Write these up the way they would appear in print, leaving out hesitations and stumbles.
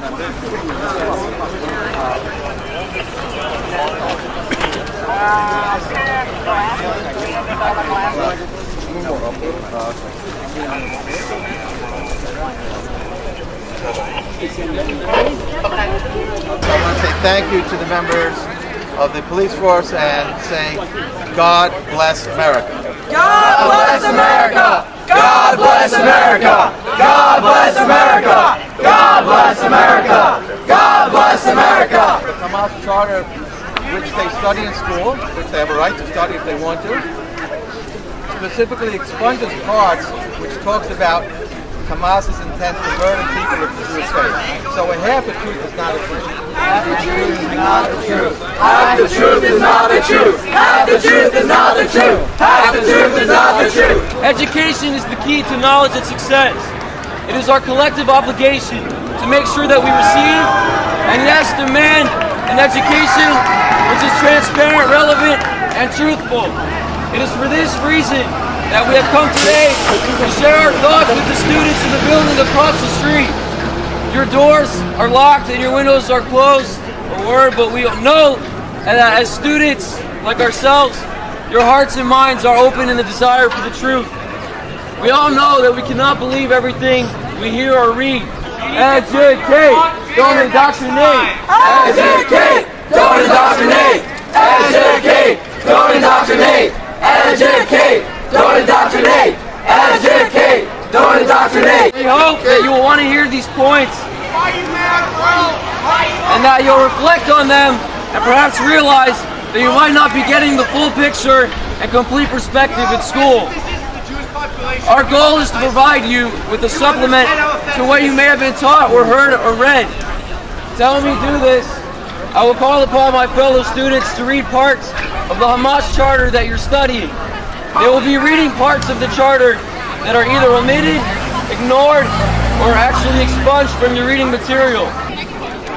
I want to say thank you to the members of the police force and say, God bless America. God bless America! God bless America! God bless America! God bless America! God bless America! The Hamas charter, which they study in school, which they have a right to study if they want to, specifically expunges parts which talks about Hamas's intent to murder people of the Jewish faith. So a half the truth is not a truth. Half the truth is not the truth. Half the truth is not the truth. Half the truth is not the truth. Half the truth is not the truth. Education is the key to knowledge and success. It is our collective obligation to make sure that we receive and yes, demand an education which is transparent, relevant, and truthful. It is for this reason that we have come today to share our thoughts with the students in the building across the street. Your doors are locked and your windows are closed, but we know that as students like ourselves, your hearts and minds are open in the desire for the truth. We all know that we cannot believe everything we hear or read. Educate, don't indoctrinate. Educate, don't indoctrinate. Educate, don't indoctrinate. Educate, don't indoctrinate. Educate, don't indoctrinate. We hope that you will want to hear these points and that you'll reflect on them and perhaps realize that you might not be getting the full picture and complete perspective at school. Our goal is to provide you with a supplement to what you may have been taught or heard or read. To help me do this, I will call upon my fellow students to read parts of the Hamas charter that you're studying. They will be reading parts of the charter that are either omitted, ignored, or actually expunged from your reading material.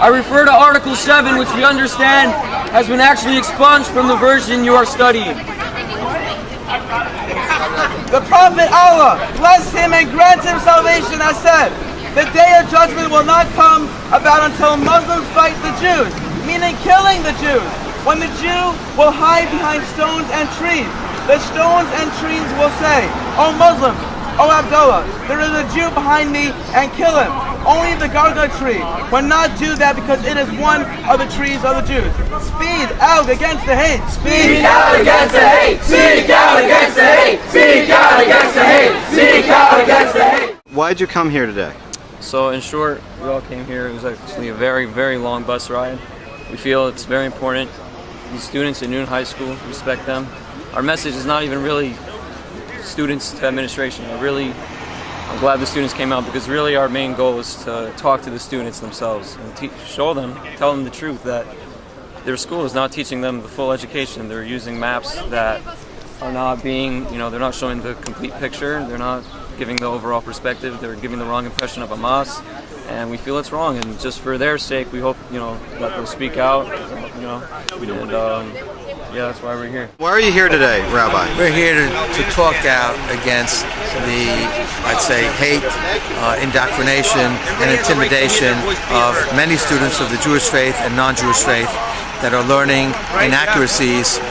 I refer to Article 7, which we understand has been actually expunged from the version you are studying. The Prophet Allah, bless him and grant him salvation, has said, the day of judgment will not come about until Muslims fight the Jews, meaning killing the Jews, when the Jew will hide behind stones and trees. The stones and trees will say, O Muslims, O Abdullah, there is a Jew behind me, and kill him. Only the garga tree will not do that because it is one of the trees of the Jews. Speak out against the hate. Speak out against the hate. Speak out against the hate. Speak out against the hate. Speak out against the hate. Why'd you come here today? So in short, we all came here. It was actually a very, very long bus ride. We feel it's very important. These students at Noon High School, respect them. Our message is not even really students to administration. I'm glad the students came out because really our main goal is to talk to the students themselves and show them, tell them the truth that their school is not teaching them the full education. They're using maps that are not being, they're not showing the complete picture. They're not giving the overall perspective. They're giving the wrong impression of Hamas, and we feel it's wrong. And just for their sake, we hope, that they'll speak out, yeah, that's why we're here. Why are you here today, Rabbi? We're here to talk out against the, I'd say, hate, indoctrination, and intimidation of many students of the Jewish faith and non-Jewish faith that are learning inaccuracies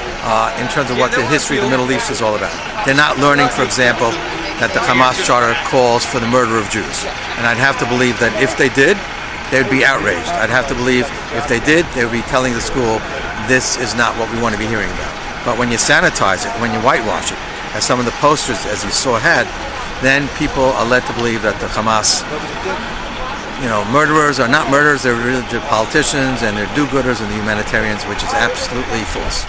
in terms of what the history of the Middle East is all about. They're not learning, for example, that the Hamas charter calls for the murder of Jews. And I'd have to believe that if they did, they'd be outraged. I'd have to believe if they did, they would be telling the school, this is not what we want to be hearing about. But when you sanitize it, when you whitewash it, as some of the posters, as you saw, had, then people are led to believe that the Hamas, murderers are not murderers, they're politicians and they're do-gooders and the humanitarians, which is absolutely false.